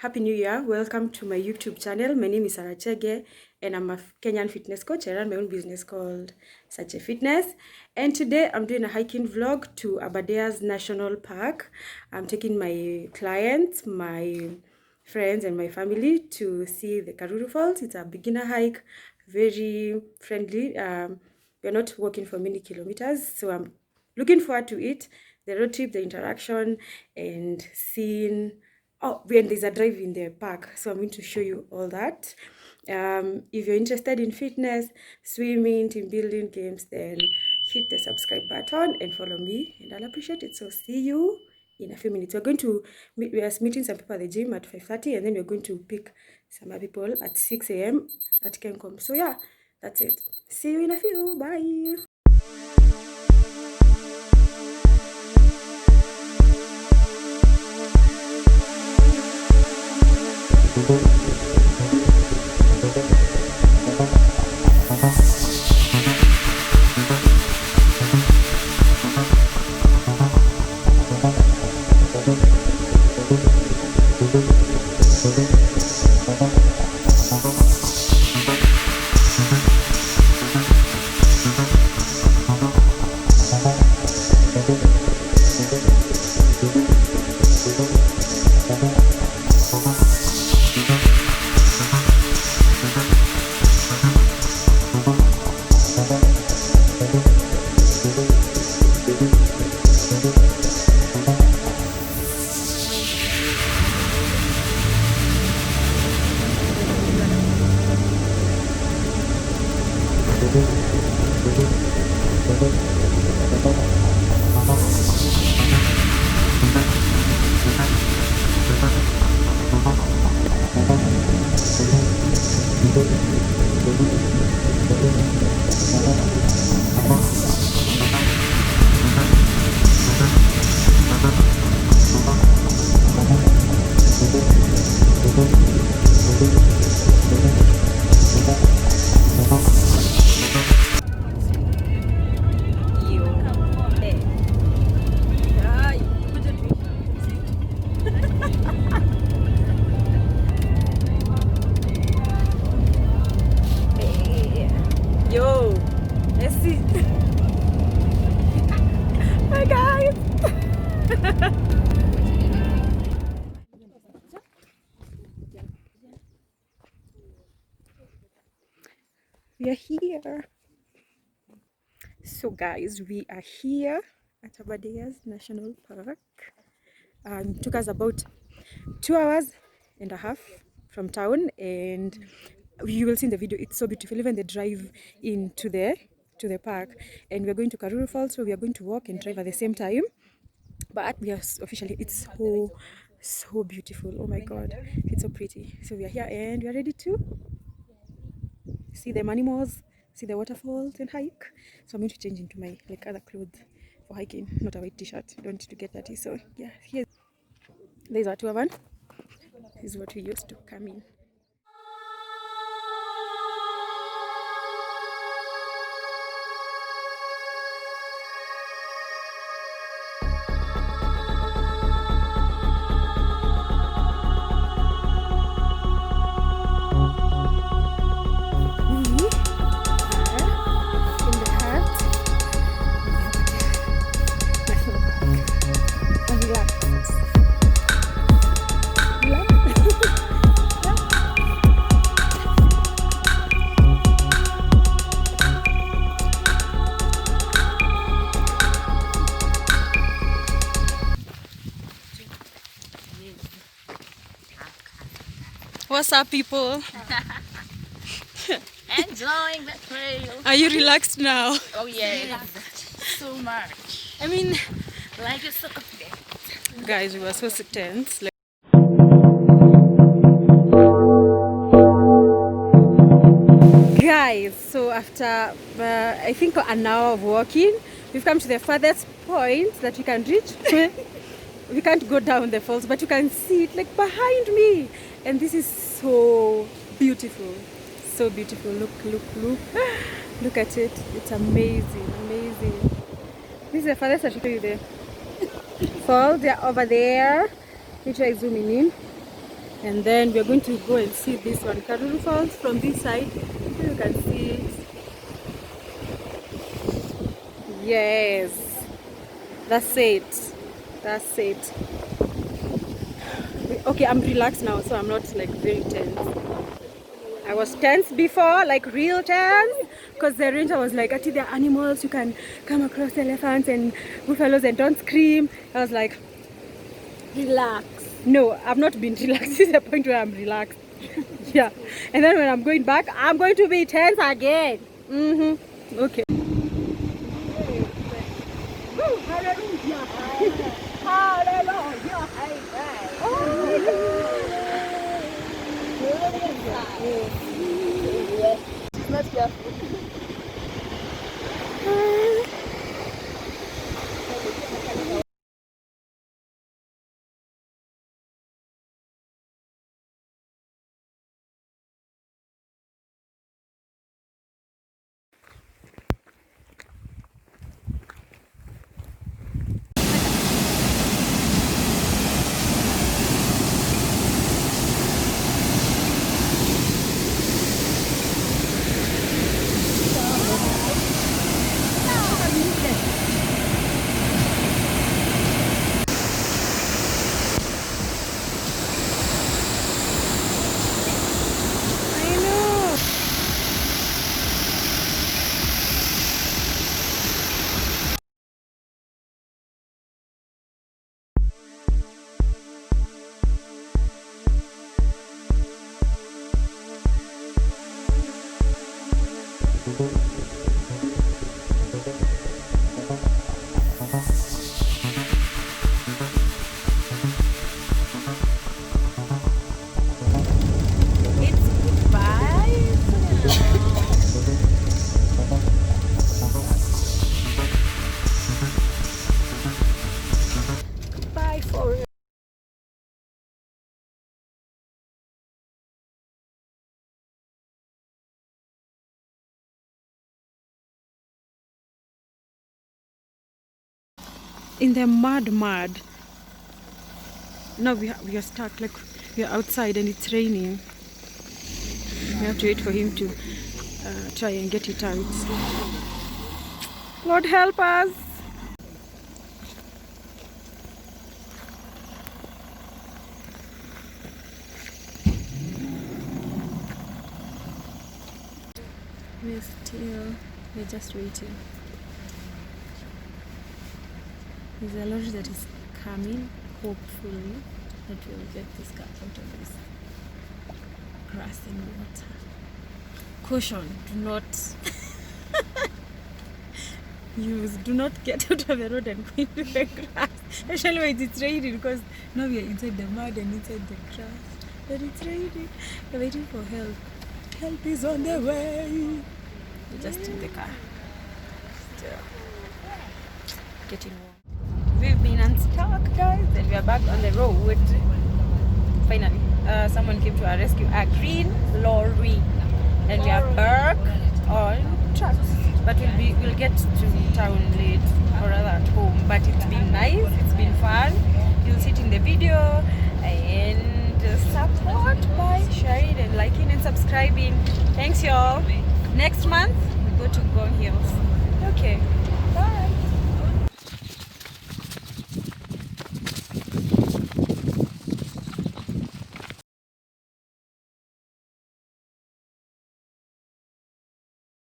Happy New Year. Welcome to my YouTube channel. My name is Sache and I'm a Kenyan fitness coach. I run my own business called Sache Fitness. And today I'm doing a hiking vlog to Aberdare's National Park. I'm taking my clients, my friends and my family to see the Karuru Falls. It's a beginner hike, very friendly. We're not walking for many kilometers, so I'm looking forward to it. The road trip, the interaction, and seeing. Oh, when there's a drive in the park, so I'm going to show you all that. If you're interested in fitness, swimming, team building games, then hit the subscribe button and follow me, and I'll appreciate it. So see you in a few minutes. We're going to we are meeting some people at the gym at 5:30, and then we're going to pick some other people at 6 a.m. at Ngong. So yeah, that's it. See you in a few. Bye. Hi guys. We are here. So guys, we are here at Aberdare's National Park. It took us about 2.5 hours from town, and you will see in the video, it's so beautiful, even the drive into the park. And we're going to Karuru Falls, so we are going to walk and drive at the same time. But we are officially, it's so beautiful. Oh my god, it's so pretty. So we are here and we are ready to see the animals, see the waterfalls and hike. So I'm going to change into my other clothes for hiking, not a white t-shirt. Don't need to get dirty. So yeah, there's our tour van. This is what we used to come in. What's up, people? Enjoying the trail. Are you relaxed now? Oh yeah, so much. I mean, Like it's so good. guys, we were so tense. Guys, so after I think an hour of walking, we've come to the farthest point that we can reach. We can't go down the falls, but you can see it like behind me, and this is so beautiful, so beautiful. Look at it. It's amazing. This is the farthest I should show you the falls. They're over there. Let me try zooming in. And then we're going to go and see this one, Karuru Falls, from this side. You can see it. Yes, that's it. That's it. Okay, I'm relaxed now, so I'm not like very tense. I was tense before, like real tense, because the ranger was like, "Ati, there are animals, you can come across elephants and buffaloes and don't scream." I was like, Relax. no, I've not been relaxed. This is the point where I'm relaxed. Yeah. And then when I'm going back, I'm going to be tense again. Okay. Woo, hallelujah. Hallelujah. She's not careful. In the mud. Now we are stuck, like we are outside and it's raining. We have to wait for him to try and get it out. Lord help us. We're just waiting. There's a lorry that is coming, hopefully that will get this car out of this grass and water. Caution, do not get out of the road and go into the grass, especially when it's raining, because now we are inside the mud and inside the grass, but it's raining. We're waiting for help. Help is on the way. We're just in the car, still getting warm. We've been unstuck, guys, and we are back on the road. Finally, someone came to our rescue, a green lorry, and we are back on track. But we'll get to town late, or rather at home. But it's been nice, it's been fun. You'll see it in the video, and support by sharing and liking and subscribing. Thanks, y'all. Next month we go to Ngong Hills. Okay.